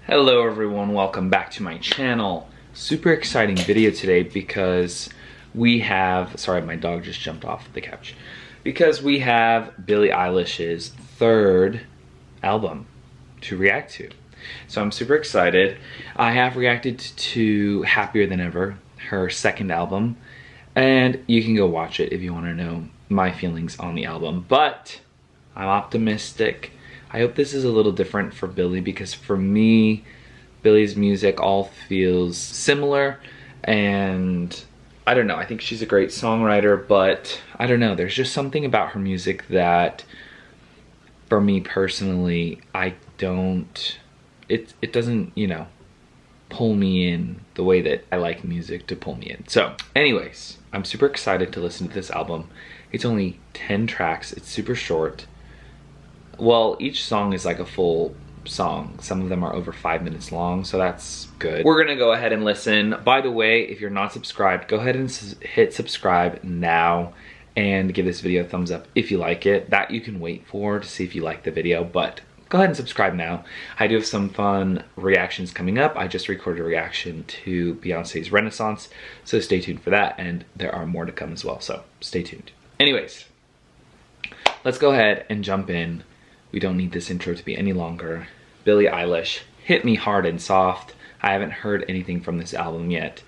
Hello everyone, welcome back to my channel. Super exciting video today because we have, sorry my dog just jumped off the couch. Because we have Billie Eilish's third album to react to. So I'm super excited. I have reacted to Happier Than Ever, her second album. And you can go watch it if you want to know my feelings on the album. But I'm optimistic. I hope this is a little different for Billie because for me, Billie's music all feels similar and I don't know, I think she's a great songwriter, but I don't know, there's just something about her music that for me personally, it doesn't, you know, pull me in the way that I like music to pull me in. So anyways, I'm super excited to listen to this album. It's only 10 tracks, it's super short. Well, each song is like a full song. Some of them are over 5 minutes long, so that's good. We're gonna go ahead and listen. By the way, if you're not subscribed, go ahead and hit subscribe now and give this video a thumbs up if you like it. That you can wait for to see if you like the video, but go ahead and subscribe now. I do have some fun reactions coming up. I just recorded a reaction to Beyonce's Renaissance, so stay tuned for that, and there are more to come as well, so stay tuned. Anyways, let's go ahead and jump in. We don't need this intro to be any longer. Billie Eilish, Hit Me Hard and Soft. I haven't heard anything from this album yet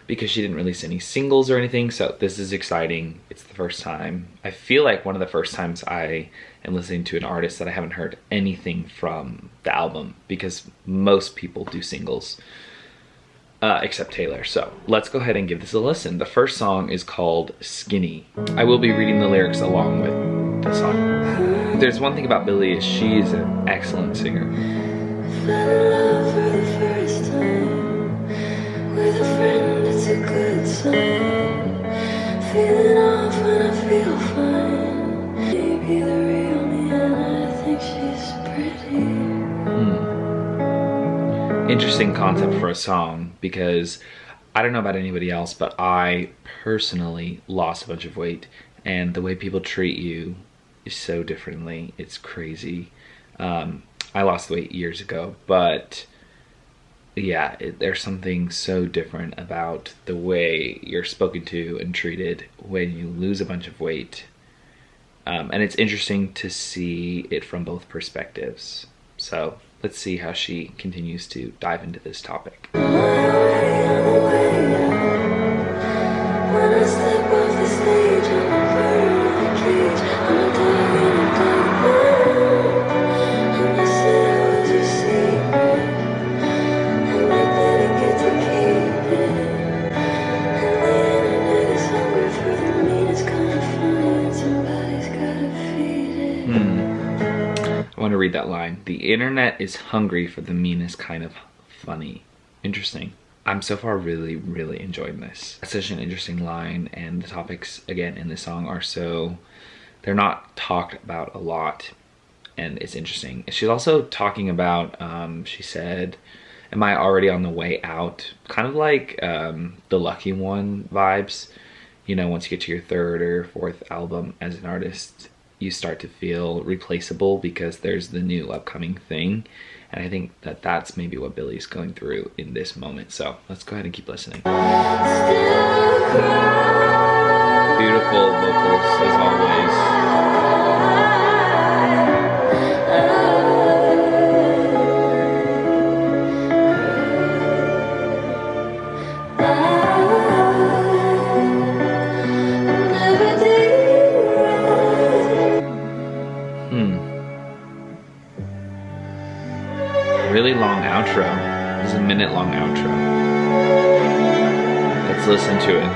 because she didn't release any singles or anything, so this is exciting. It's the first time. I feel like one of the first times I am listening to an artist that I haven't heard anything from the album because most people do singles, except Taylor. So let's go ahead and give this a listen. The first song is called Skinny. I will be reading the lyrics along with the song. There's one thing about Billie is she's an excellent singer. Fell in love for the first time with a friend, it's a good sign. Feeling off when I feel fine. Maybe the real me and I think she's pretty. Interesting concept for a song because I don't know about anybody else, but I personally lost a bunch of weight and the way people treat you is so differently. It's crazy. I lost weight years ago, but yeah, there's something so different about the way you're spoken to and treated when you lose a bunch of weight. And it's interesting to see it from both perspectives. So let's see how she continues to dive into this topic. When I step off the stage, I'm a bird in a cage. I'm a dog in a diaper. And you said I was your secret, and I didn't get to keep it. And the internet is hungry for the meanest kind of funny, and somebody's gotta feed it. I want to read that line. The internet is hungry for the meanest kind of funny. Interesting. I'm so far really enjoying this. It's such an interesting line, and the topics again in this song are so, they're not talked about a lot, and it's interesting. She's also talking about, she said, am I already on the way out? Kind of like the Lucky One vibes. You know, once you get to your third or fourth album as an artist, you start to feel replaceable because there's the new upcoming thing. And I think that that's maybe what Billie's going through in this moment. So let's go ahead and keep listening. Beautiful vocals as always. Really long outro. This is a minute-long outro. Let's listen to it.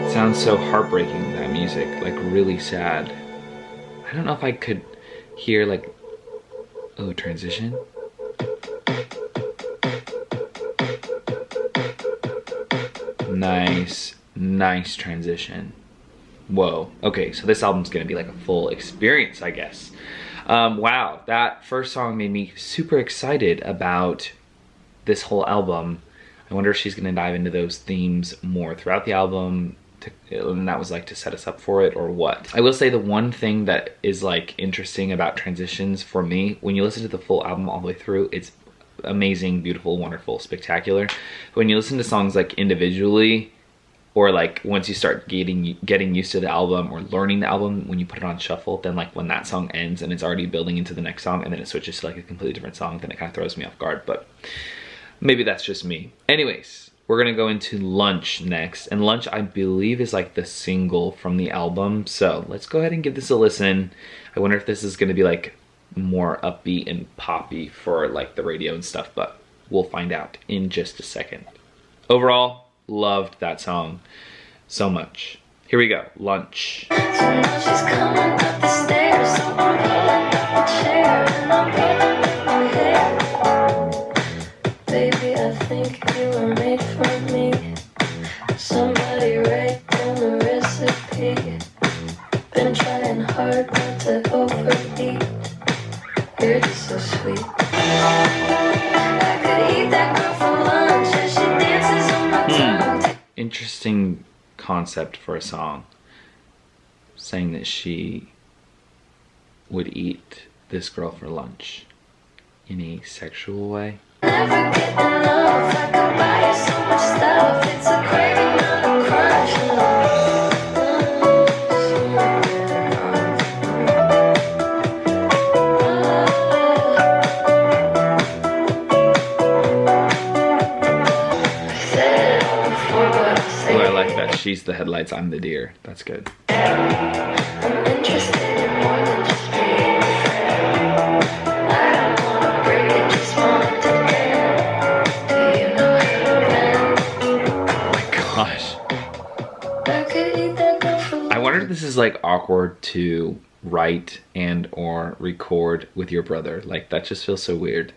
It sounds so heartbreaking, that music, like really sad. I don't know if I could hear like, oh, transition. Nice, nice transition. Whoa. Okay, so this album's gonna be like a full experience, I guess. Wow, that first song made me super excited about this whole album. I wonder if she's gonna dive into those themes more throughout the album, and that was like to set us up for it, or what. I will say the one thing that is like interesting about transitions for me, when you listen to the full album all the way through, it's amazing, beautiful, wonderful, spectacular. When you listen to songs like individually, or like once you start getting used to the album or learning the album, when you put it on shuffle, then like when that song ends and it's already building into the next song and then it switches to like a completely different song, then it kind of throws me off guard, but maybe that's just me. Anyways, we're gonna go into Lunch next, and Lunch I believe is like the single from the album, so let's go ahead and give this a listen. I wonder if this is gonna be like more upbeat and poppy for like the radio and stuff, but we'll find out in just a second. Overall, loved that song so much. Here we go, Lunch. So now she's coming up the stairs, so I'm pulling up the chair and I'm pulling up my hair. Baby, I think you were made for me. Somebody write down the recipe. Been trying hard not to overeat. You're just so sweet. I could eat that girl for lunch as she dances on my tongue. Interesting concept for a song, saying that she would eat this girl for lunch in a sexual way. Never get enough. I could buy you so much stuff. It's a craving, not a crush. Oh, I like that. She's the headlights, I'm the deer. That's good. I'm interested in more than just being a friend. I don't wanna break it, just want it to end. Do you know how to bend? Oh my gosh. I could eat that girl for I wonder if this is like awkward to write and or record with your brother. Like that just feels so weird.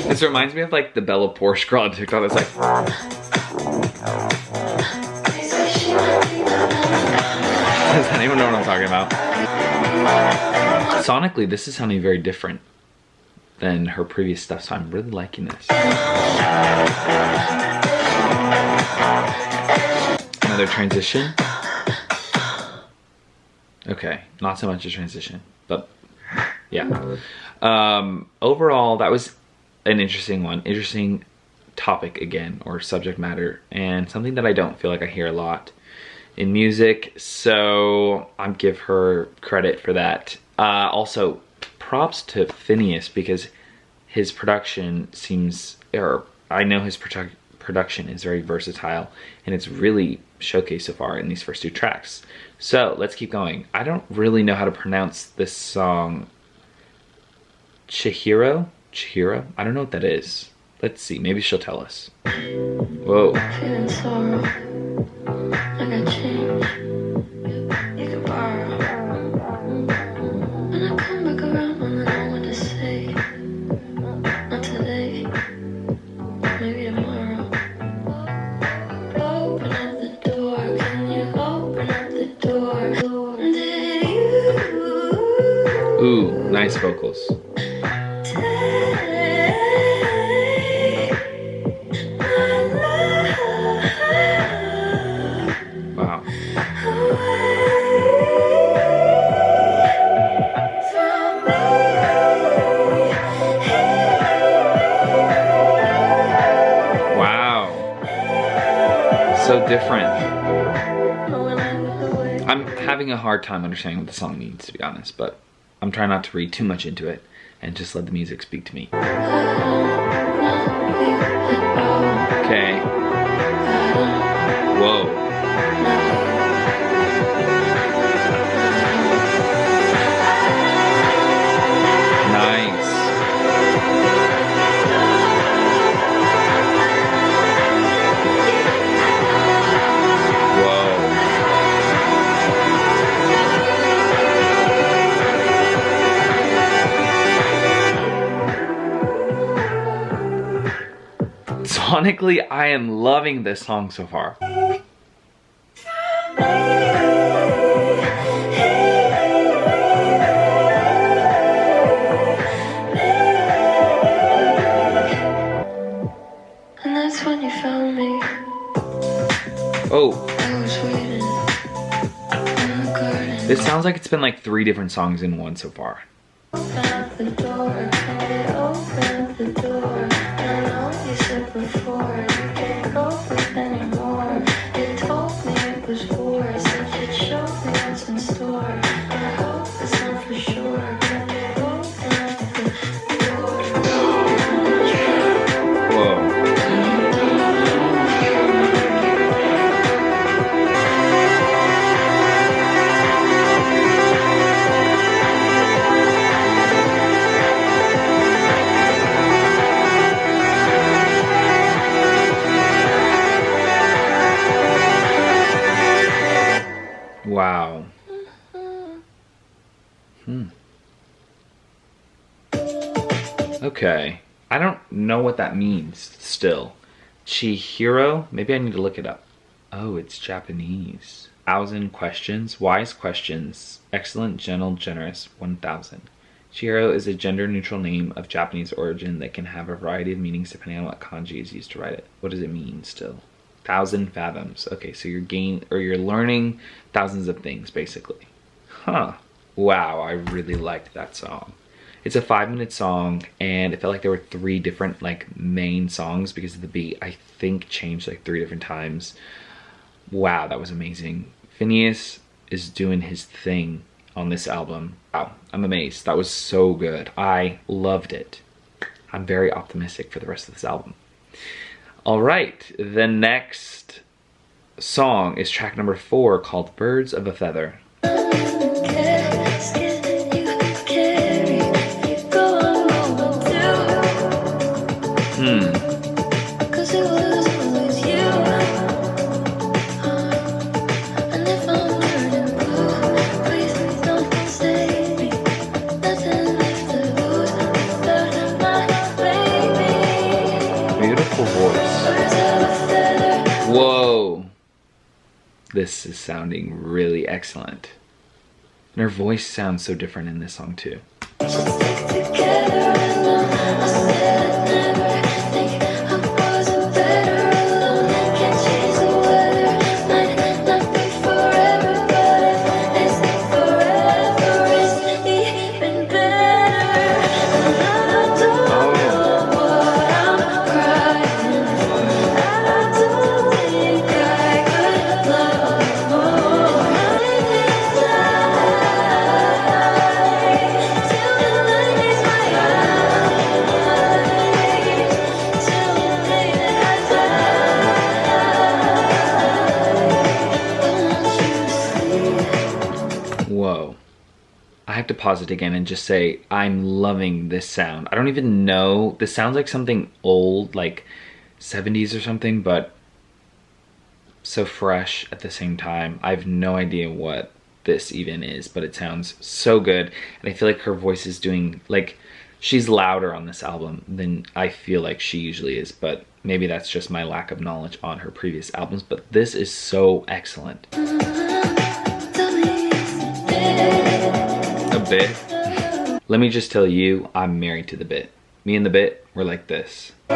This reminds me of like the Bella Porsche girl on TikTok that's like, does anyone know what I'm talking about? Sonically, this is sounding very different than her previous stuff, so I'm really liking this. Another transition. Okay, not so much a transition, but yeah. Overall, that was an interesting one. Interesting topic again, or subject matter, and something that I don't feel like I hear a lot in music, so I'll give her credit for that. Also, props to Phineas, because his production seems, or I know his production is very versatile, and it's really showcased so far in these first two tracks. So let's keep going. I don't really know how to pronounce this song. CHICHIRO? CHICHIRO? I don't know what that is. Let's see, maybe she'll tell us. Whoa. feeling sorrow. I got change. You can borrow. When I come back around, I know what to say. Not today. Maybe tomorrow. Open up the door. Can you open up the door? Did you? Ooh, nice vocals. Wow. Wow. So different. I'm having a hard time understanding what the song means, to be honest, but I'm trying not to read too much into it and just let the music speak to me. Okay. Whoa. Nice. Whoa. Sonically, I am loving this song so far. And that's when you found me. Oh, I was waiting in the garden. this sounds like it's been like 3 different songs in one so far. Opened the door, and it opened the door. And all you said before, you can't cope with anymore. You told me it was war, said you'd show me what's in store. I hope it's not for sure. And it opened the door. Whoa. Wow. Okay. I don't know what that means still. CHICHIRO? Maybe I need to look it up. Oh, it's Japanese. 1,000 questions. Wise questions. Excellent, gentle, generous. 1,000. CHICHIRO is a gender-neutral name of Japanese origin that can have a variety of meanings depending on what kanji is used to write it. What does it mean still? 1,000 fathoms. Okay, so you're learning thousands of things basically. Huh. Wow, I really liked that song. It's a 5-minute song, and it felt like there were 3 different like main songs because of the beat. I think changed like 3 different times. Wow, that was amazing. Phineas is doing his thing on this album. Wow, I'm amazed. That was so good. I loved it. I'm very optimistic for the rest of this album. All right, the next song is track number 4 called Birds of a Feather. Beautiful voice. Whoa. This is sounding really excellent. And her voice sounds so different in this song too. Whoa. I have to pause it again and just say, I'm loving this sound. I don't even know, this sounds like something old, like 70s or something, but so fresh at the same time. I have no idea what this even is, but it sounds so good. And I feel like her voice is doing, like, she's louder on this album than I feel like she usually is, but maybe that's just my lack of knowledge on her previous albums, but this is so excellent. A bit. Let me just tell you, I'm married to the bit. Me and the bit, we're like this. Ooh.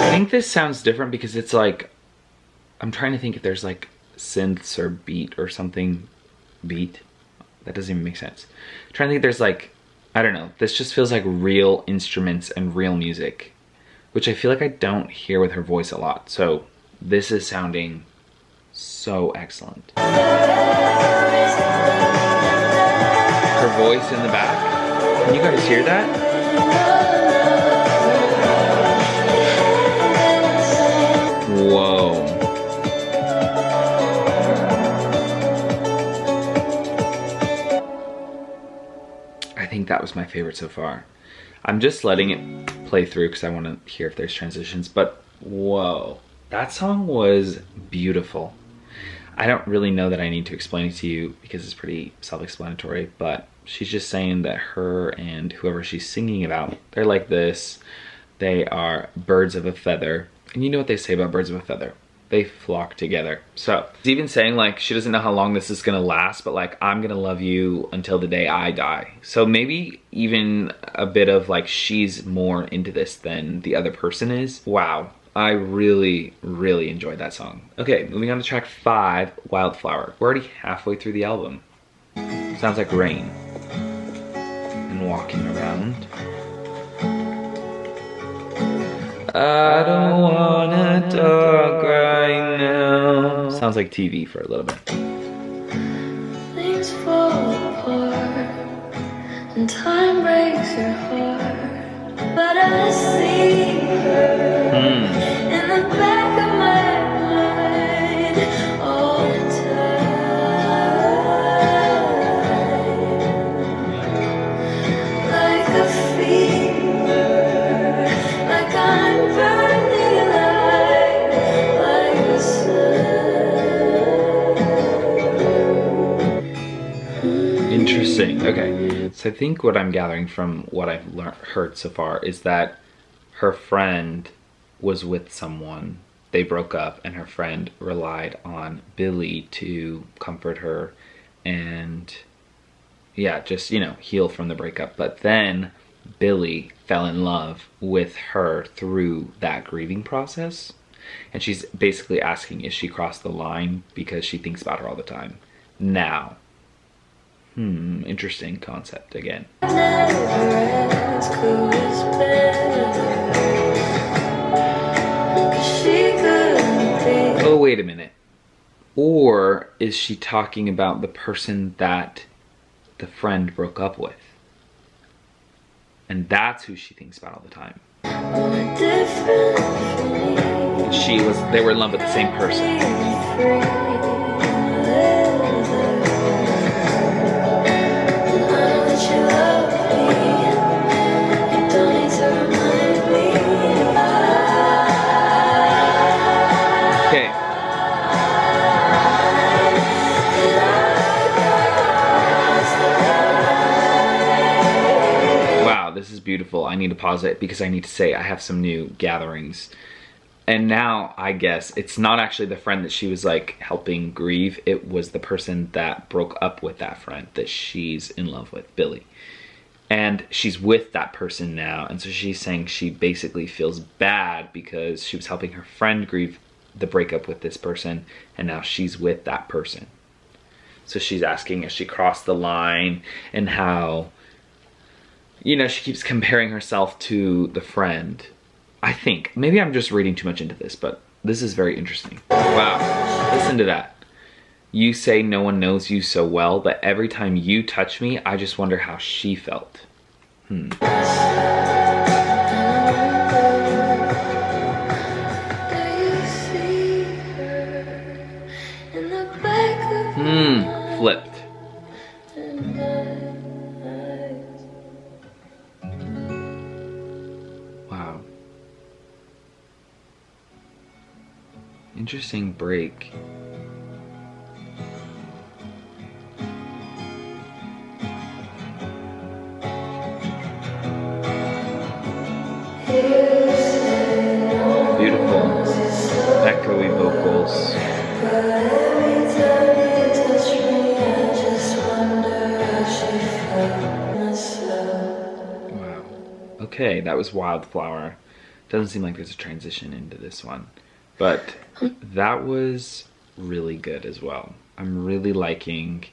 I think this sounds different because it's like, I'm trying to think if there's like synths or beat or something. Beat? That doesn't even make sense. I'm trying to think if there's like, I don't know, this just feels like real instruments and real music, which I feel like I don't hear with her voice a lot. So this is sounding so excellent. Her voice in the back, can you guys hear that? Whoa. I think that was my favorite so far. I'm just letting it play through because I want to hear if there's transitions, but whoa. That song was beautiful. I don't really know that I need to explain it to you because it's pretty self-explanatory, but she's just saying that her and whoever she's singing about, they're like this. They are birds of a feather. And you know what they say about birds of a feather. They flock together. So she's even saying like she doesn't know how long this is gonna last, but like I'm gonna love you until the day I die. So maybe even a bit of like she's more into this than the other person is. Wow. I really, really enjoyed that song. Okay, moving on to track 5, Wildflower. We're already halfway through the album. Sounds like rain. And walking around. I don't wanna talk right now. Sounds like TV for a little bit. Things fall apart and time breaks your heart, but I see her in the back of my mind all the time, like a fever, like I'm burning alive, like the sun. Interesting. Okay, so I think what I'm gathering from what I've heard so far is that her friend was with someone, they broke up, and her friend relied on Billie to comfort her and yeah, just, you know, heal from the breakup. But then Billie fell in love with her through that grieving process. And she's basically asking, is she crossed the line because she thinks about her all the time now? Interesting concept again. Oh, wait a minute. Or is she talking about the person that the friend broke up with? And that's who she thinks about all the time. They were in love with the same person. Okay. Wow, this is beautiful. I need to pause it because I need to say I have some new gatherings. And now I guess it's not actually the friend that she was like helping grieve. It was the person that broke up with that friend that she's in love with, Billie. And she's with that person now. And so she's saying she basically feels bad because she was helping her friend grieve the breakup with this person. And now she's with that person. So she's asking if she crossed the line and how, you know, she keeps comparing herself to the friend. I think, maybe I'm just reading too much into this, but this is very interesting. Wow, listen to that. You say no one knows you so well, but every time you touch me, I just wonder how she felt. Flipped. Wow. Interesting break. Beautiful, echoey vocals. Wow. Okay, that was Wildflower. Doesn't seem like there's a transition into this one, but that was really good as well. I'm really liking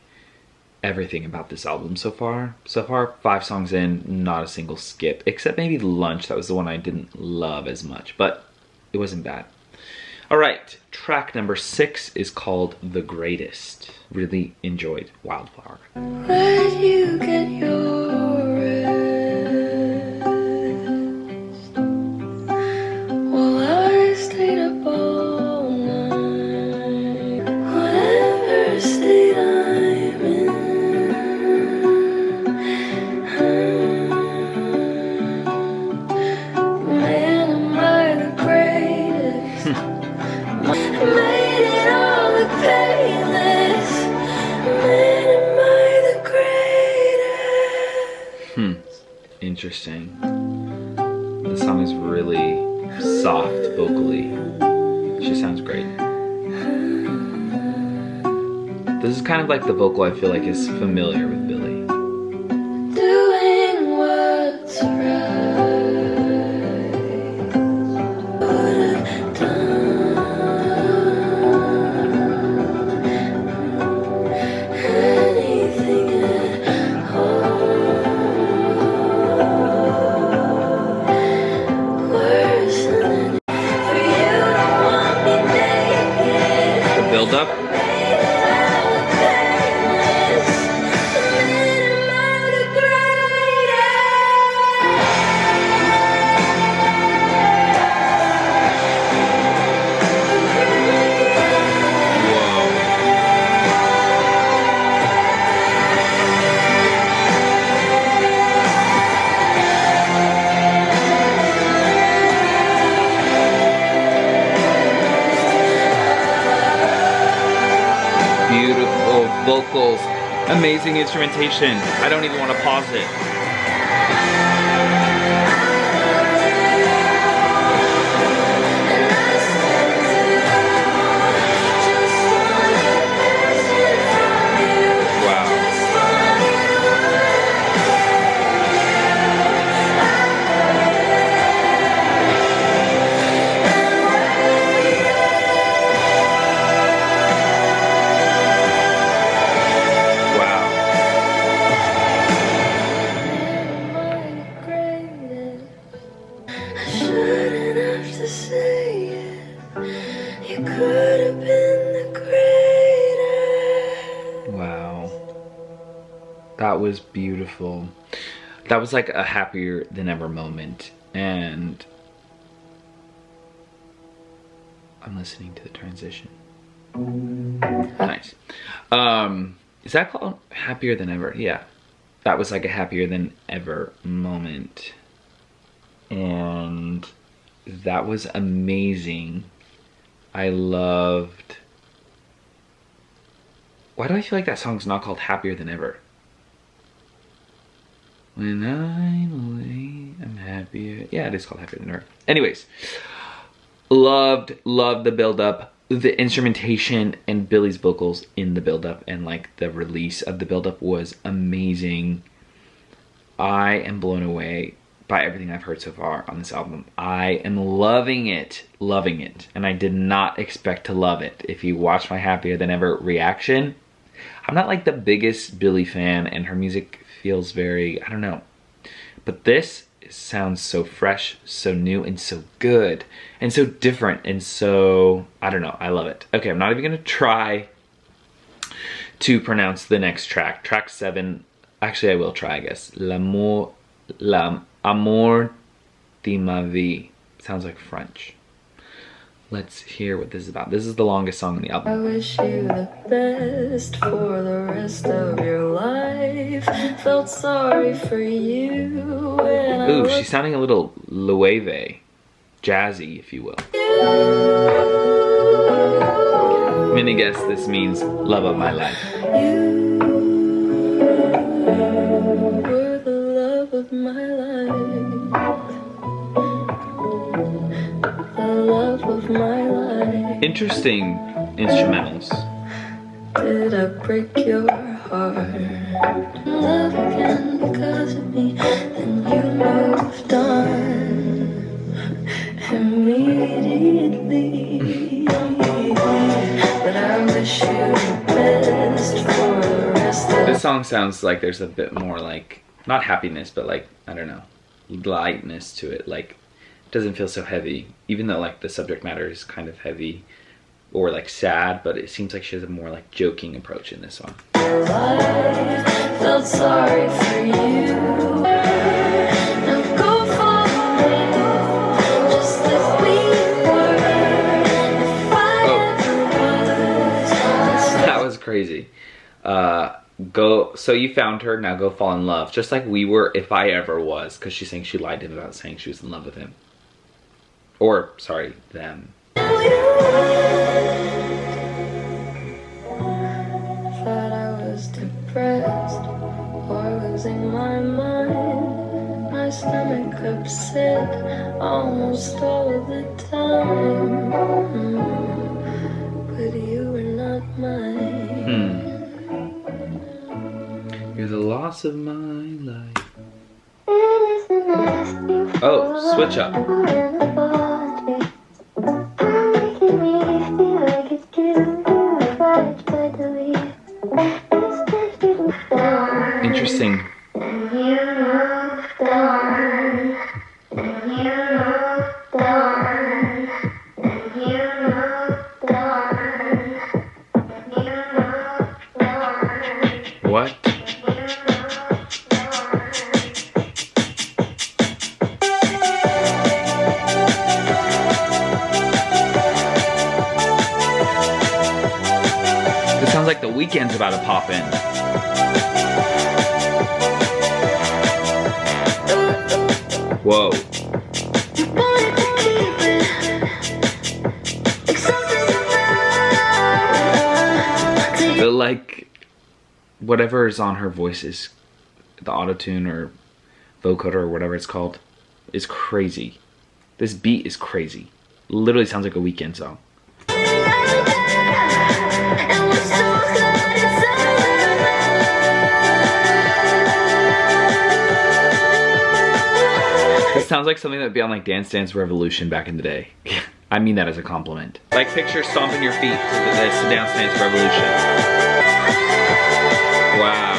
everything about this album so far. So far, 5 songs in, not a single skip, except maybe Lunch. That was the one I didn't love as much, but it wasn't bad. All right, track number 6 is called The Greatest. Really enjoyed Wildflower. Where'd you get your rest? While I stayed up all night. Whatever state I'm in, man, am I the greatest? Interesting. The song is really soft vocally. She sounds great. This is kind of like the vocal I feel like is familiar with Billie. Doing what's right. What I've done. Anything at all. Worse than for you to want me naked. The build up. Beautiful vocals, amazing instrumentation. I don't even want to pause it. Wow, that was beautiful. That was like a happier than ever moment, and I'm listening to the transition. Nice. Is that called happier than ever? Yeah, that was like a happier than ever moment, and that was amazing. I loved. Why do I feel like that song's not called Happier Than Ever? When I'm away, I'm happier. Yeah, it is called Happier Than Ever. Anyways, loved the build-up, the instrumentation, and Billie's vocals in the build-up, and like the release of the build-up was amazing. I am blown away by everything I've heard so far on this album. I am loving it, and I did not expect to love it. If you watch my Happier Than Ever reaction, I'm not like the biggest Billie fan, and her music feels very, I don't know. But this sounds so fresh, so new, and so good, and so different, and so, I don't know, I love it. Okay, I'm not even gonna try to pronounce the next track. Track 7, actually I will try, I guess. L'amor de ma vie. Sounds like French. Let's hear what this is about. This is the longest song on the album. I wish you the best for the rest of your life. Felt sorry for you. Ooh, she's sounding a little lueve, jazzy, if you will. I'm gonna guess this means love of my life. You were the love of my life. The love of my life. Interesting instrumentals. Did I break your heart? Love again because of me. Then you moved on immediately. But I wish you the best for the rest of. This song sounds like there's a bit more like, not happiness, but like, I don't know, lightness to it. Like, it doesn't feel so heavy, even though like the subject matter is kind of heavy or like sad, but it seems like she has a more like joking approach in this song. I felt sorry for you. Now go for it, just as we were. If I ever was. That was crazy. So you found her, now go fall in love. Just like we were, if I ever was, because she's saying she lied to him about saying she was in love with him. Or, sorry, them. Thought I was depressed, or was losing my mind. My stomach upset almost all the time. But you were not mine. You're the loss of my life. Oh, switch up. Interesting. What? This sounds like The Weeknd's about to pop in. Whoa. But like, whatever is on her voice is, the autotune or vocoder or whatever it's called, is crazy. This beat is crazy. Literally sounds like a Weeknd song. It sounds like something that would be on like Dance Dance Revolution back in the day. I mean that as a compliment. Like picture stomping your feet to this Dance Dance Revolution. Wow.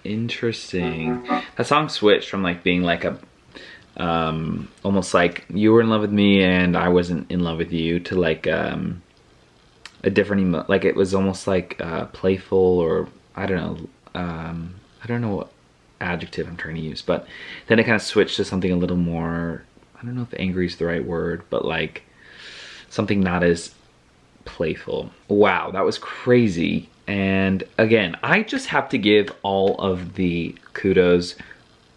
Interesting. That song switched from like being like a almost like you were in love with me and I wasn't in love with you to like a different like it was almost like playful, or I don't know what adjective I'm trying to use, but then it kind of switched to something a little more, I don't know if angry is the right word, but like something not as playful. Wow, that was crazy. And again, I just have to give all of the kudos.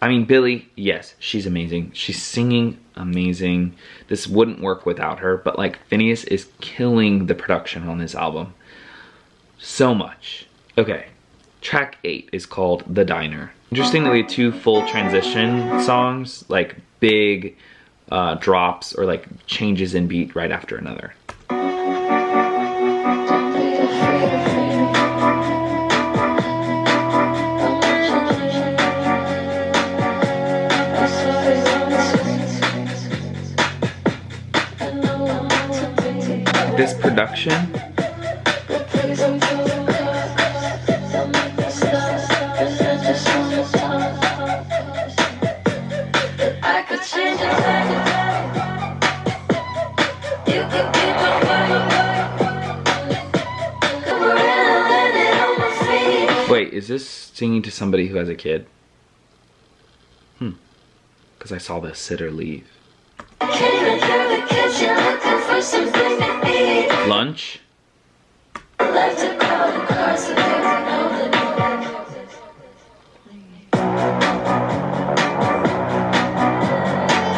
I mean, Billie, yes, she's amazing. She's singing amazing. This wouldn't work without her, but like Finneas is killing the production on this album so much. Okay, track 8 is called The Diner. Interesting that we had 2 full transition songs, like big drops or like changes in beat right after another. This production, wait, is this singing to somebody who has a kid? Because I saw the sitter leave. Lunch?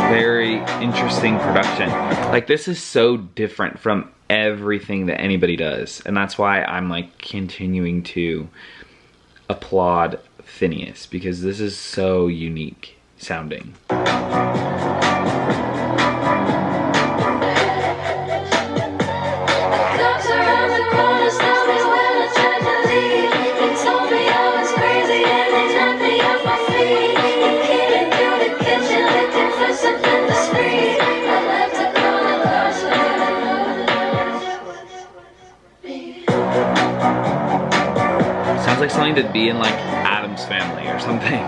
Very interesting production. Like, this is so different from everything that anybody does, and that's why I'm like continuing to applaud Finneas, because this is so unique sounding. Sounds like something to be in like Adam's Family or something.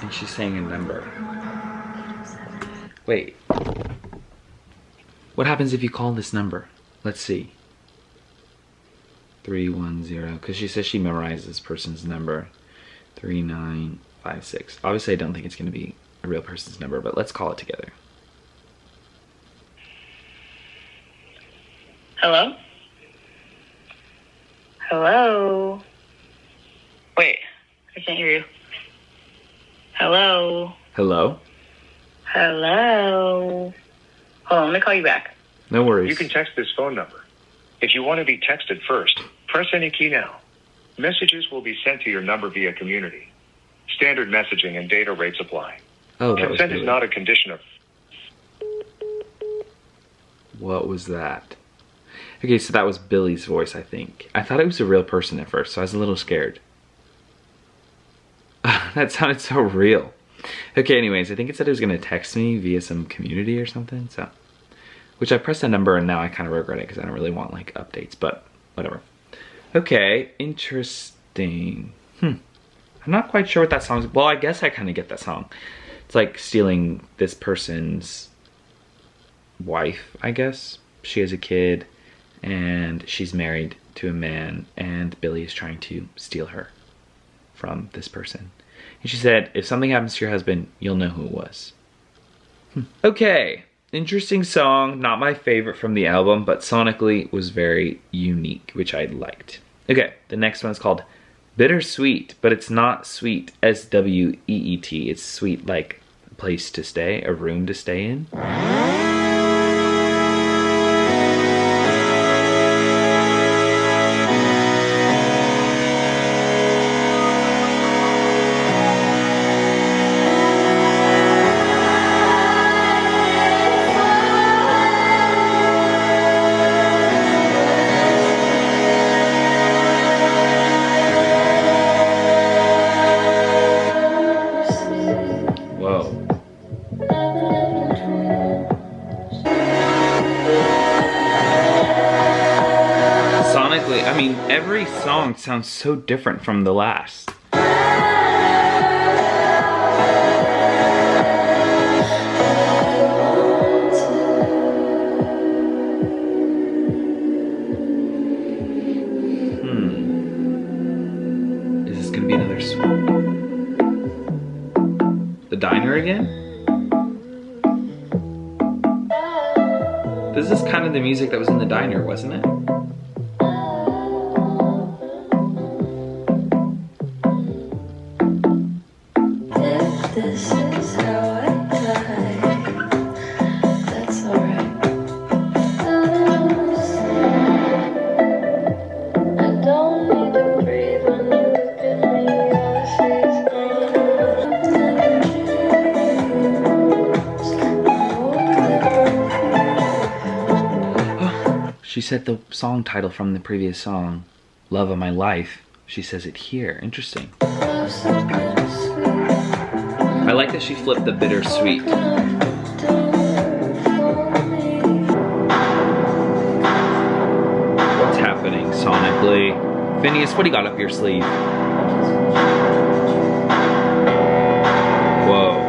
And she's saying a number. Wait. What happens if you call this number? Let's see. 310, because she says she memorized this person's number. 3956. Obviously, I don't think it's going to be a real person's number, but let's call it together. Hello? Hello? Wait, I can't hear you. Hello? Hello? Hello? Hold on, let me call you back. No worries. You can text this phone number. If you want to be texted first, press any key now. Messages will be sent to your number via community. Standard messaging and data rates apply. Oh, that was Consent Billie. is not a condition of... What was that? Okay, so that was Billie's voice, I think. I thought it was a real person at first, so I was a little scared. That sounded so real. Okay, anyways, I think it said it was gonna text me via some community or something, so. Which I pressed a number and now I kind of regret it because I don't really want like updates, but whatever. Okay, interesting. I'm not quite sure what that song's, well, I guess I kind of get that song. It's like stealing this person's wife, I guess. She has a kid and she's married to a man and Billie is trying to steal her from this person. And she said, if something happens to your husband, you'll know who it was. Okay, interesting song. Not my favorite from the album, but sonically was very unique, which I liked. Okay, the next one is called Bittersweet, but it's not sweet, S-W-E-E-T. It's sweet like a place to stay, a room to stay in. Whoa. Sonically, I mean, every song sounds so different from the last. Is this gonna be another song? The diner again? This is kind of the music that was in the diner, wasn't it? This is how I die. That's alright. I don't need to breathe when you look at me. Your face She said the song title from the previous song, Love of My Life. She says it here. Interesting. I like that she flipped the bittersweet. What's happening sonically? Phineas, what do you got up your sleeve? Whoa.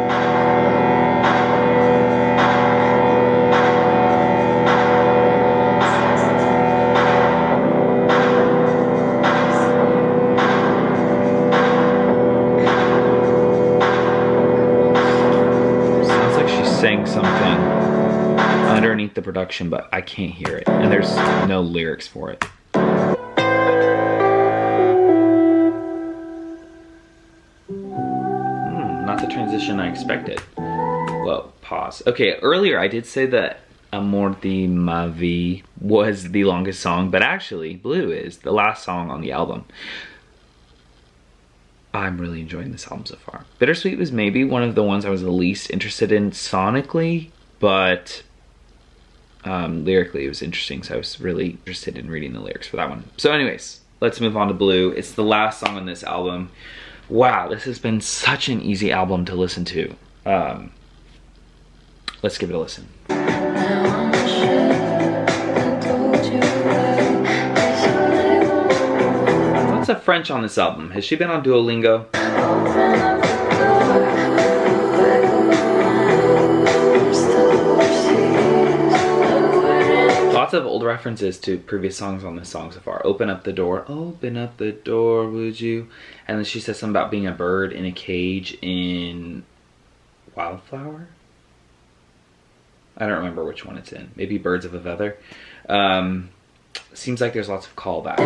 Sounds like she's saying something underneath the production, but I can't hear it. And there's no lyrics for it. Not the transition I expected. Whoa, pause. Okay, earlier I did say that Amor de ma vie was the longest song, but actually Blue is the last song on the album. I'm really enjoying this album so far. Bittersweet was maybe one of the ones I was the least interested in sonically, but lyrically it was interesting, so I was really interested in reading the lyrics for that one. So anyways, let's move on to Blue. It's the last song on this album. Wow, this has been such an easy album to listen to. Let's give it a listen. Lots of French on this album. Has she been on Duolingo? Lots of old references to previous songs on this song so far. Open up the door, would you? And then she says something about being a bird in a cage in Wildflower? I don't remember which one it's in. Maybe Birds of a Feather. Seems like there's lots of callbacks.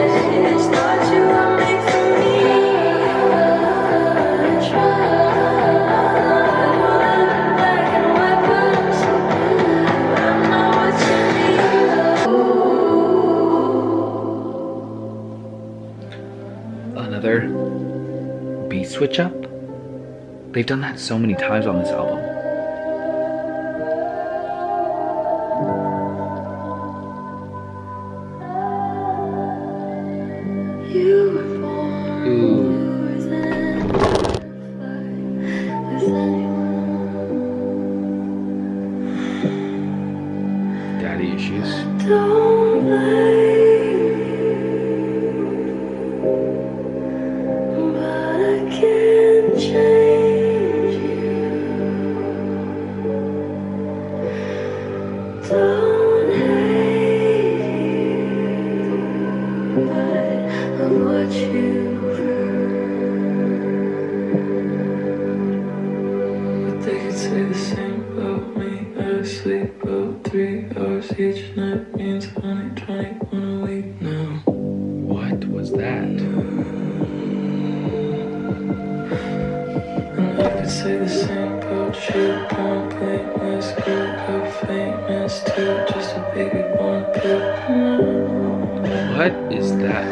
Another beat switch up. They've done that so many times on this album. Daddy issues. Sleep about 3 hours each night means only 21 a week now. What was that? And I could say the same about you. Don't blame this girl, how famous too. Just a baby born good. What is that?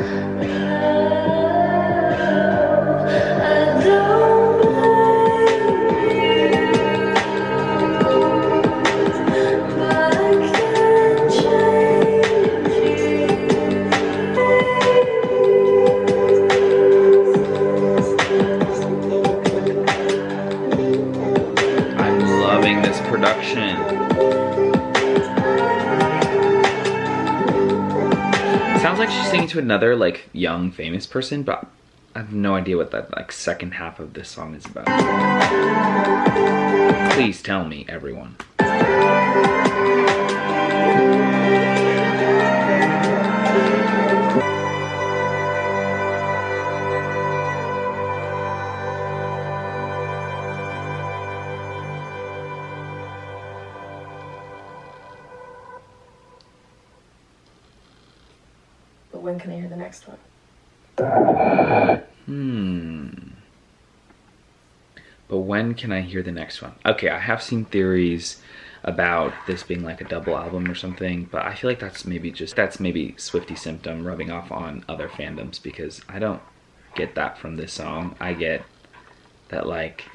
Production. Sounds like she's singing to another like young famous person, but I have no idea what that like second half of this song is about. Please tell me, everyone. When can I hear the next one? But when can I hear the next one? Okay, I have seen theories about this being like a double album or something, but I feel like that's maybe Swiftie Symptom rubbing off on other fandoms, because I don't get that from this song. I get that like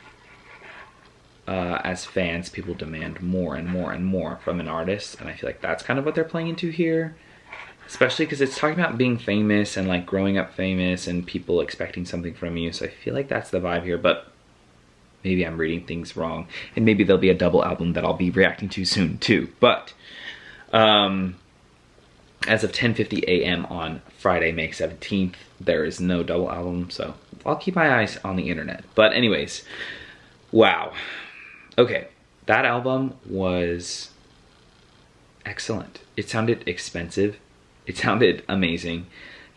as fans, people demand more and more and more from an artist, and I feel like that's kind of what they're playing into here. Especially because it's talking about being famous and like growing up famous and people expecting something from you. So I feel like that's the vibe here, but maybe I'm reading things wrong. And maybe there'll be a double album that I'll be reacting to soon too. But as of 10:50 a.m. on Friday, May 17th, there is no double album. So I'll keep my eyes on the internet. But anyways, wow. Okay, that album was excellent. It sounded expensive. It sounded amazing.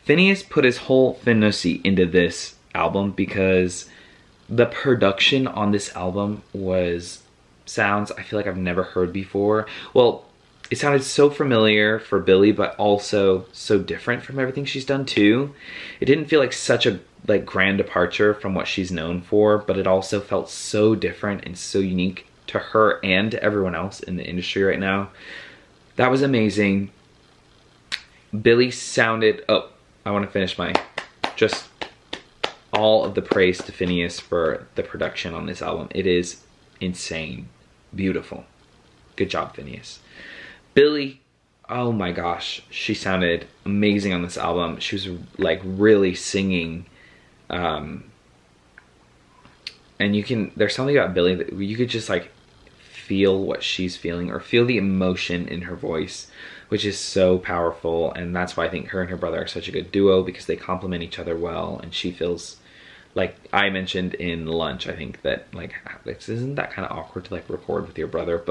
Phineas put his whole Finnosy into this album because the production on this album sounds I feel like I've never heard before. Well, it sounded so familiar for Billie, but also so different from everything she's done too. It didn't feel like such a like grand departure from what she's known for, but it also felt so different and so unique to her and to everyone else in the industry right now. That was amazing. Billie sounded, I want to finish just all of the praise to Phineas for the production on this album. It is insane, beautiful. Good job, Phineas. Billie, oh my gosh, she sounded amazing on this album. She was like really singing, and there's something about Billie that you could just like feel what she's feeling or feel the emotion in her voice, which is so powerful. And that's why I think her and her brother are such a good duo, because they complement each other well. And she feels like I mentioned in lunch, I think that like, isn't that kind of awkward to like record with your brother,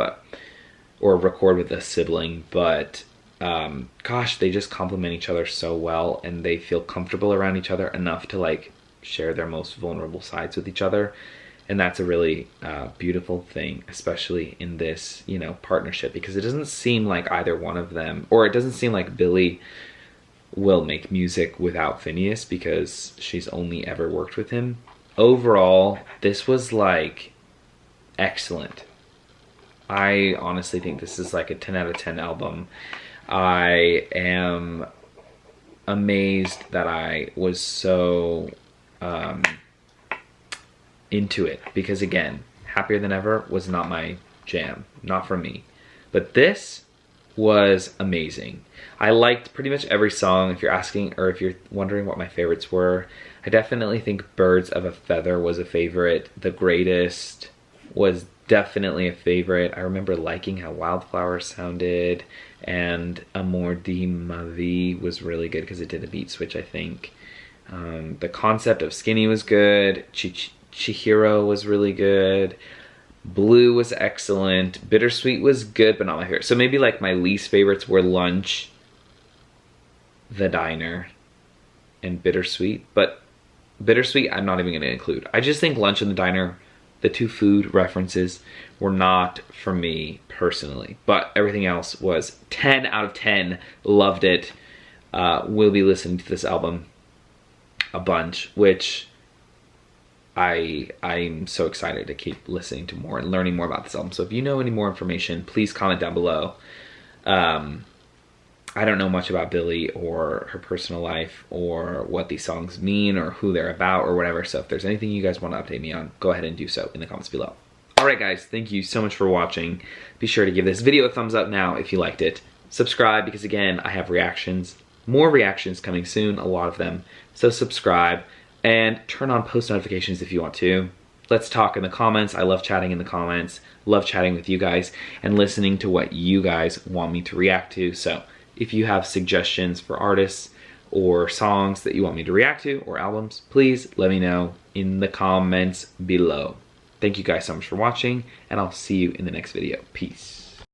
or record with a sibling, but gosh, they just complement each other so well, and they feel comfortable around each other enough to like share their most vulnerable sides with each other. And that's a really beautiful thing, especially in this, you know, partnership, because it doesn't seem like either one of them, or it doesn't seem like Billie will make music without Phineas, because she's only ever worked with him. Overall, this was like excellent. I honestly think this is like a 10 out of 10 album. I am amazed that I was so into it, because again, Happier Than Ever was not my jam, not for me. But this was amazing. I liked pretty much every song. If you're asking, or if you're wondering what my favorites were, I definitely think Birds of a Feather was a favorite. The Greatest was definitely a favorite. I remember liking how Wildflower sounded, and Amour de ma vie was really good because it did a beat switch, I think. The concept of Skinny was good. CHICHIRO was really good. Blue was excellent. Bittersweet was good, but not my favorite. So maybe like my least favorites were Lunch, The Diner, and Bittersweet. But Bittersweet I'm not even going to include. I just think Lunch and The Diner, the two food references, were not for me personally. But everything else was 10 out of 10. Loved it. We'll be listening to this album a bunch, which I'm so excited to keep listening to more and learning more about this album. So if you know any more information, please comment down below. I don't know much about Billie or her personal life or what these songs mean or who they're about or whatever. So if there's anything you guys want to update me on, go ahead and do so in the comments below. Alright guys, thank you so much for watching. Be sure to give this video a thumbs up now if you liked it. Subscribe, because again, I have reactions. More reactions coming soon, a lot of them. So subscribe. And turn on post notifications if you want to. Let's talk in the comments. I love chatting in the comments. Love chatting with you guys and listening to what you guys want me to react to. So if you have suggestions for artists or songs that you want me to react to or albums, please let me know in the comments below. Thank you guys so much for watching, and I'll see you in the next video. Peace.